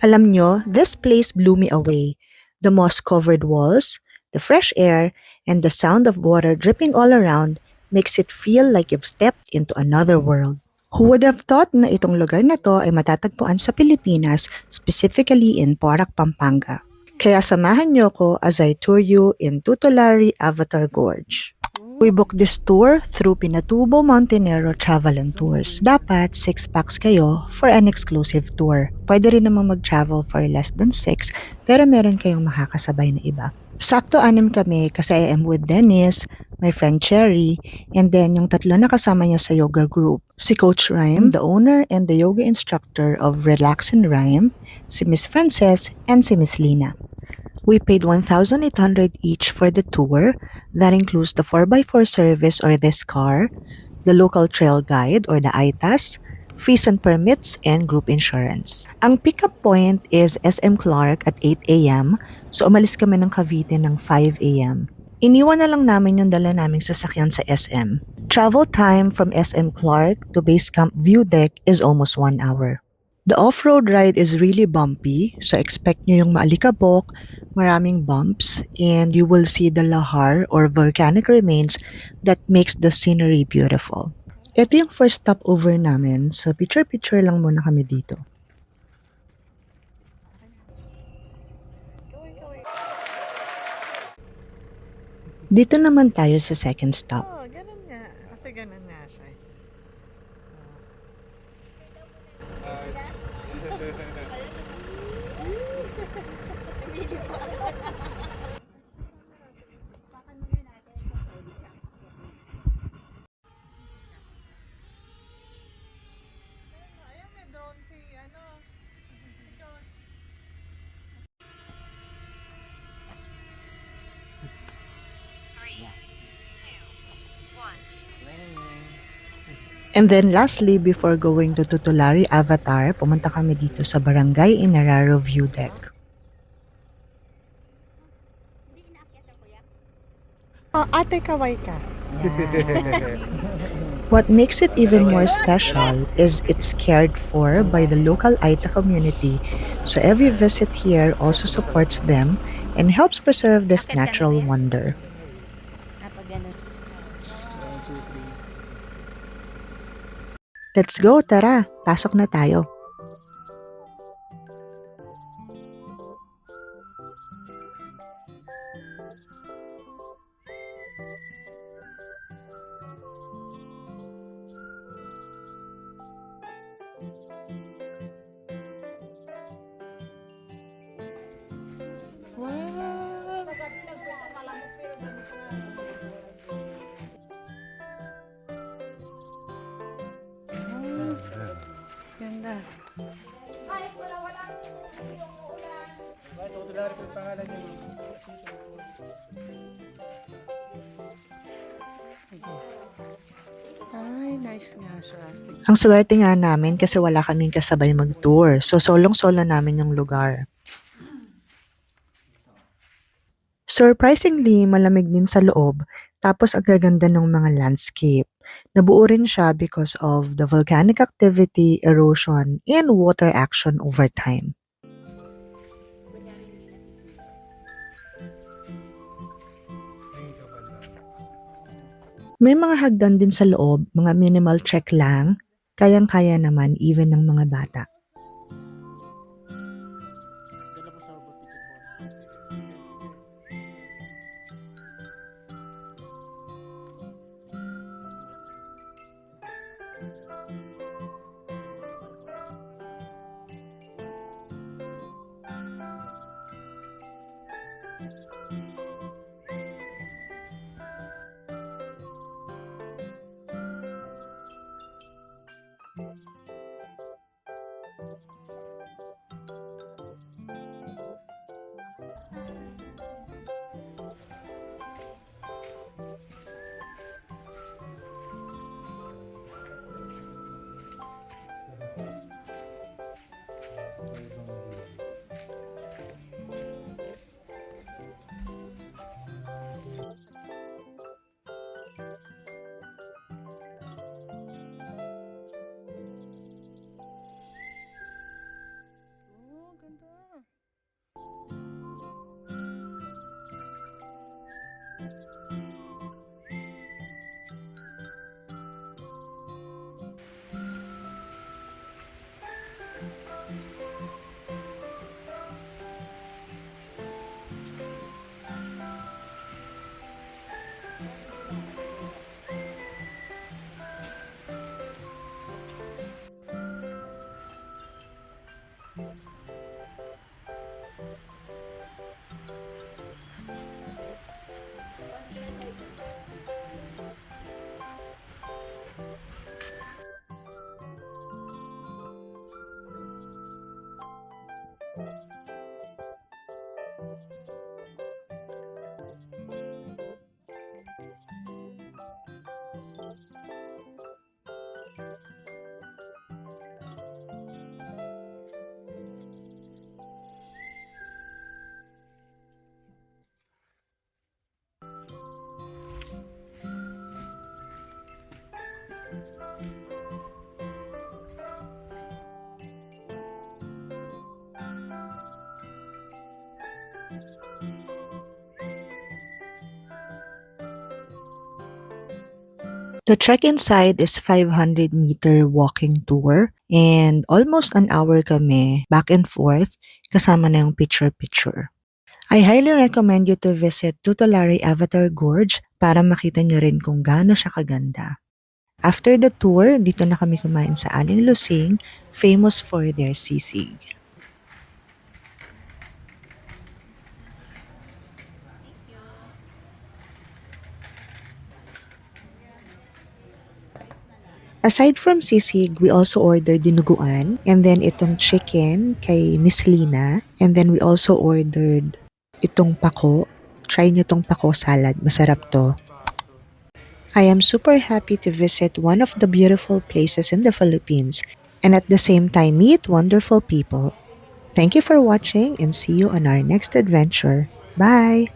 Alam nyo, this place blew me away. The moss-covered walls, the fresh air, and the sound of water dripping all around makes it feel like you've stepped into another world. Who would have thought na itong lugar na to ay matatagpuan sa Pilipinas, specifically in Porac, Pampanga? Kaya samahan niyo ko as I tour you in Tutulari Avatar Gorge. We booked this tour through Pinatubo Montenero Travel and Tours. Dapat 6 packs kayo for an exclusive tour. Pwede rin namang mag-travel for less than 6 pero meron kayong makakasabay na iba. Sakto 6 kami kasi I am with Dennis, my friend Cherry, and then yung tatlo na kasama niya sa yoga group. Si Coach Rhyme, the owner and the yoga instructor of Relax and Rhyme, si Miss Frances, and si Miss Lina. We paid 1,800 each for the tour. That includes the 4x4 service or this car, the local trail guide or the ITAS, fees and permits, and group insurance. Ang pickup point is SM Clark at 8 a.m. So umalis kami ng Cavite ng 5 a.m. Iniwan na lang namin yung dala naming sasakyan sa SM. Travel time from SM Clark to Base Camp View Deck is almost 1 hour. The off-road ride is really bumpy, so expect nyo yung maalikabok, maraming bumps, and you will see the lahar or volcanic remains that makes the scenery beautiful. Ito yung first stopover namin, so picture-picture lang muna kami dito. Dito naman tayo sa second stop. Oo, ganun nga. Kasi ganun nga siya. Ayan, may drone si si Josh. And then lastly, before going to Tutulari Avatar, pumunta kami dito sa Barangay Inararo View Deck. Oh, ate, kaway ka. What makes it even more special is it's cared for by the local Aita community, so every visit here also supports them and helps preserve this natural wonder. Let's go, tara! Pasok na tayo. Wow! Ganda. Ay, nice nga siya. Ang swerte nga namin kasi wala kaming kasabay mag-tour, so solong-solo namin yung lugar. Surprisingly, malamig din sa loob, tapos ang gaganda ng mga landscape. Nabuo rin siya because of the volcanic activity, erosion, and water action over time. May mga hagdan din sa loob, mga minimal trek lang, kayang-kaya naman even ng mga bata. The trek inside is 500-meter walking tour and almost an hour kami back and forth kasama na yung picture-picture. I highly recommend you to visit Tutolari Avatar Gorge para makita nyo rin kung gaano siya kaganda. After the tour, dito na kami kumain sa Aling Lusing, famous for their sisig. Aside from sisig, we also ordered dinuguan and then itong chicken kay Miss Lina and then we also ordered itong pako. Try nyo tong pako salad, masarap to. I am super happy to visit one of the beautiful places in the Philippines and at the same time meet wonderful people. Thank you for watching and see you on our next adventure. Bye!